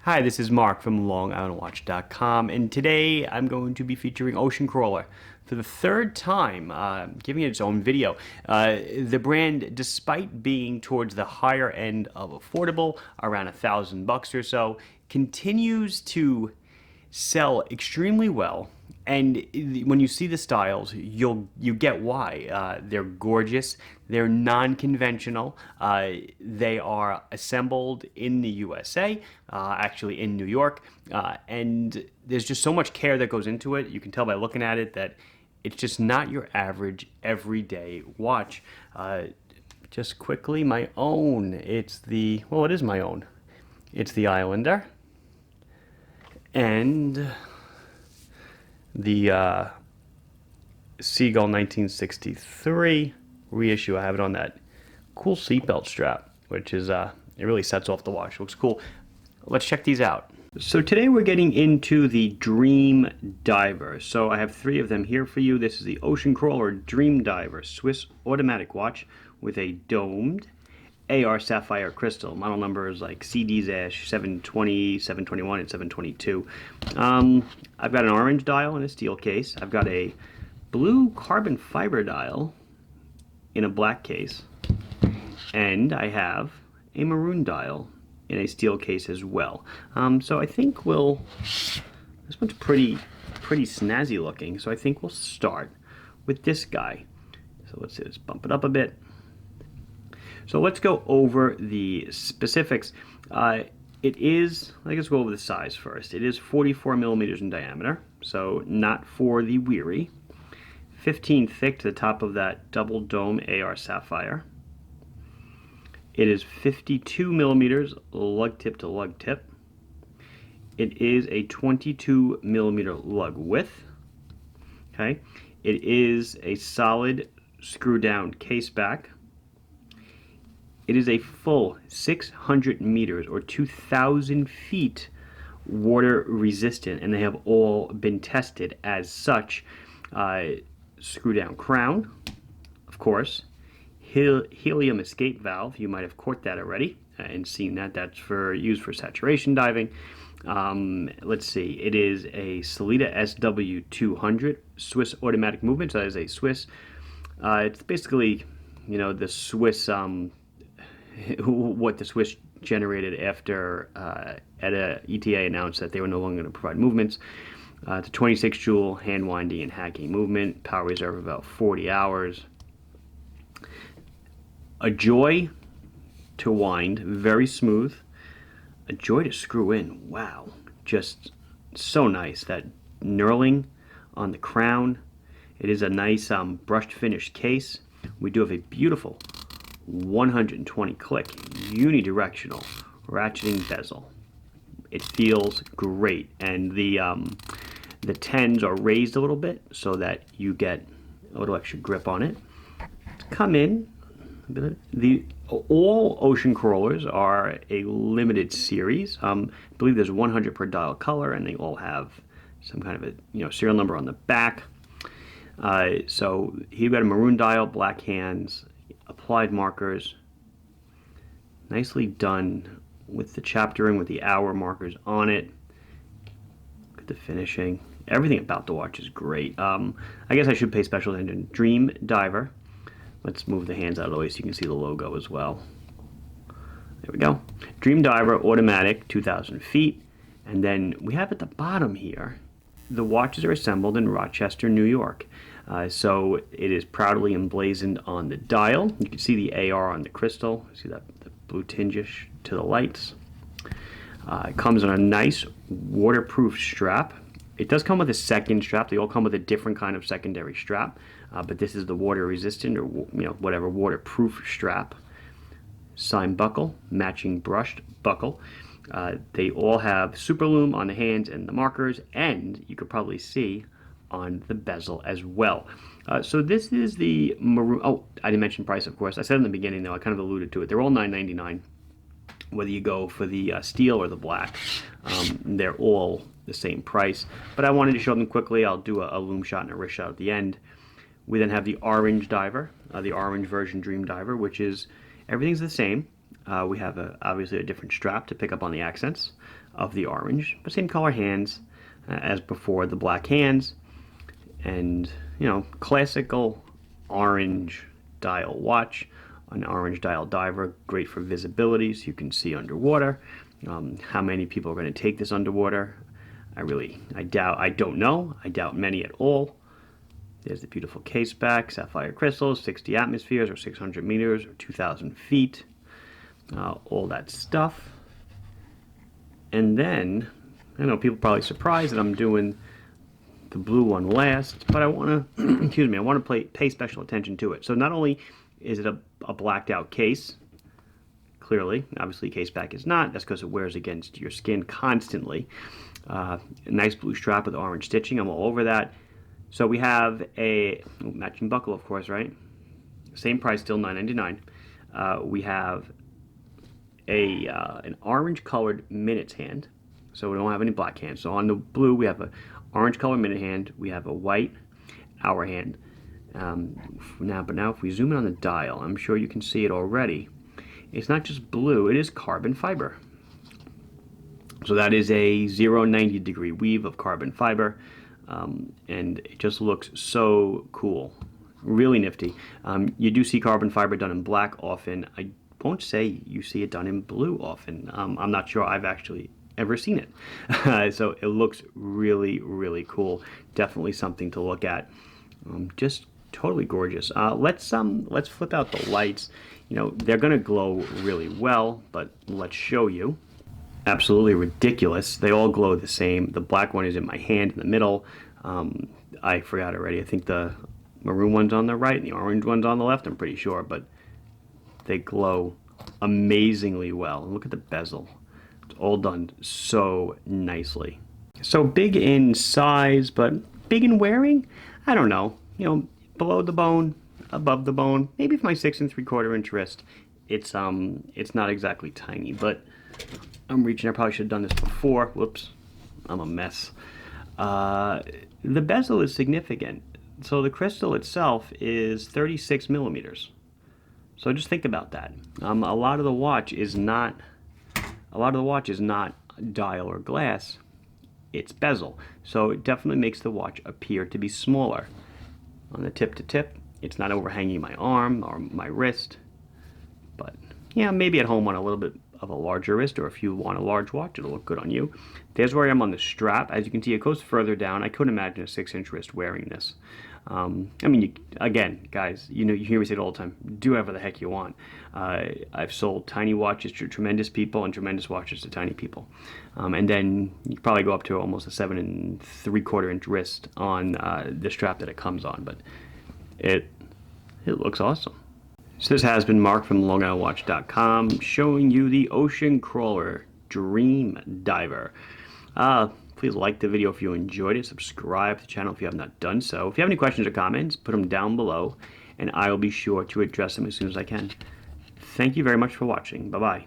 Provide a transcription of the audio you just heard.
Hi, this is Mark from LongIslandWatch.com, and today I'm going to be featuring Ocean Crawler for the third time, giving it its own video. The brand, despite being towards the higher end of affordable, around $1,000 or so, continues to sell extremely well. And when you see the styles, you get why. They're gorgeous. They're non-conventional. They are assembled in the USA, actually in New York, and there's just so much care that goes into it. You can tell by looking at it that it's just not your average everyday watch. Just quickly, my own. It is my own. It's the Islander. And the Seagull 1963 reissue. I have it on that cool seatbelt strap, which is, it really sets off the watch. Looks cool. Let's check these out. So today we're getting into the Dream Diver. So I have three of them here for you. This is the Ocean Crawler Dream Diver Swiss automatic watch with a domed AR sapphire crystal. Model number is like CD-720, 721, and 722. I've got an orange dial in a steel case. I've got a blue carbon fiber dial in a black case. And I have a maroon dial in a steel case as well. So I think this one's pretty snazzy looking. So I think we'll start with this guy. So let's just bump it up a bit. So let's go over the specifics. Let's go over the size first. It is 44 millimeters in diameter, so not for the weary. 15 thick to the top of that double dome AR sapphire. It is 52 millimeters lug tip to lug tip. It is a 22 millimeter lug width. Okay. It is a solid screw down case back. It is a full 600 meters or 2,000 feet water resistant, and they have all been tested as such. Screw down crown, of course. Helium escape valve, you might have caught that already and seen that. That's used for saturation diving. Let's see, it is a Sellita SW200 Swiss automatic movement. So that is a Swiss. It's basically, the Swiss. What the Swiss generated after ETA announced that they were no longer going to provide movements. It's a 26 joule hand winding and hacking movement, power reserve of about 40 hours. A joy to wind, very smooth. A joy to screw in, wow, just so nice. That knurling on the crown. It is a nice brushed finish case. We do have a beautiful 120 click unidirectional ratcheting bezel. It feels great, and the 10s are raised a little bit so that you get a little extra grip on it. Come in. All Ocean Crawlers are a limited series. I believe there's 100 per dial color, and they all have some kind of a serial number on the back. So you've got a maroon dial, black hands, applied markers, nicely done with the chaptering with the hour markers on it. Look at the finishing. Everything about the watch is great. I guess I should pay special attention. Dream Diver. Let's move the hands out of the way so you can see the logo as well. There we go. Dream Diver automatic, 2,000 feet. And then we have at the bottom here, the watches are assembled in Rochester, New York. So it is proudly emblazoned on the dial. You can see the AR on the crystal. See that the blue tingish to the lights. It comes on a nice waterproof strap. It does come with a second strap. They all come with a different kind of secondary strap, but this is the water resistant or whatever waterproof strap. Sign buckle, matching brushed buckle. They all have superlume on the hands and the markers, and you could probably see on the bezel as well. So this is the maroon. Oh, I didn't mention price, of course. I said in the beginning, though, I kind of alluded to it. They're all $9.99, whether you go for the steel or the black. They're all the same price. But I wanted to show them quickly. I'll do a loom shot and a wrist shot at the end. We then have the orange diver, the orange version Dream Diver, which is everything's the same. We have obviously a different strap to pick up on the accents. of the orange, but same color hands as before, the black hands, and classical orange dial watch, an orange dial diver, great for visibility so you can see underwater. How many people are going to take this underwater? I don't know. I doubt many at all. There's the beautiful case back, sapphire crystals, 60 atmospheres or 600 meters or 2,000 feet, all that stuff. And then, I know people are probably surprised that I'm doing the blue one last, but I want to, excuse me, I want to pay special attention to it. So not only is it a blacked out case, clearly, obviously case back is not, that's because it wears against your skin constantly. A nice blue strap with orange stitching, I'm all over that. So we have a matching buckle, of course, right? Same price, still $9.99. We have an orange colored minutes hand, so we don't have any black hands. So on the blue we have an orange colored minute hand, we have a white hour hand. Now if we zoom in on the dial, I'm sure you can see it already. It's not just blue, it is carbon fiber. So that is a 0-90 degree weave of carbon fiber, and it just looks so cool, really nifty. You do see carbon fiber done in black often. I won't say you see it done in blue often. I'm not sure I've actually ever seen it. So it looks really, really cool. Definitely something to look at. Just totally gorgeous. Let's flip out the lights. They're gonna glow really well, but let's show you. Absolutely ridiculous. They all glow the same. The black one is in my hand in the middle. I forgot already. I think the maroon one's on the right and the orange one's on the left, I'm pretty sure, but they glow amazingly well. Look at the bezel. It's all done so nicely. So big in size, but big in wearing? I don't know. Below the bone, above the bone. Maybe for my 6 3/4 inch wrist, it's not exactly tiny, but I'm reaching. I probably should have done this before. Whoops, I'm a mess. The bezel is significant. So the crystal itself is 36 millimeters. So just think about that. A lot of the watch is not dial or glass. It's bezel. So it definitely makes the watch appear to be smaller. On the tip to tip, it's not overhanging my arm or my wrist. But yeah, maybe at home on a little bit of a larger wrist, or if you want a large watch, it'll look good on you. There's where I am on the strap. As you can see, it goes further down. I couldn't imagine a 6-inch wrist wearing this. Again, guys, you hear me say it all the time. Do whatever the heck you want. I've sold tiny watches to tremendous people and tremendous watches to tiny people. And then you probably go up to almost a 7 3/4 inch wrist on the strap that it comes on. But it looks awesome. So this has been Mark from LongIslandWatch.com showing you the Ocean Crawler Dream Diver. Please like the video if you enjoyed it. Subscribe to the channel if you have not done so. If you have any questions or comments, put them down below, and I will be sure to address them as soon as I can. Thank you very much for watching. Bye-bye.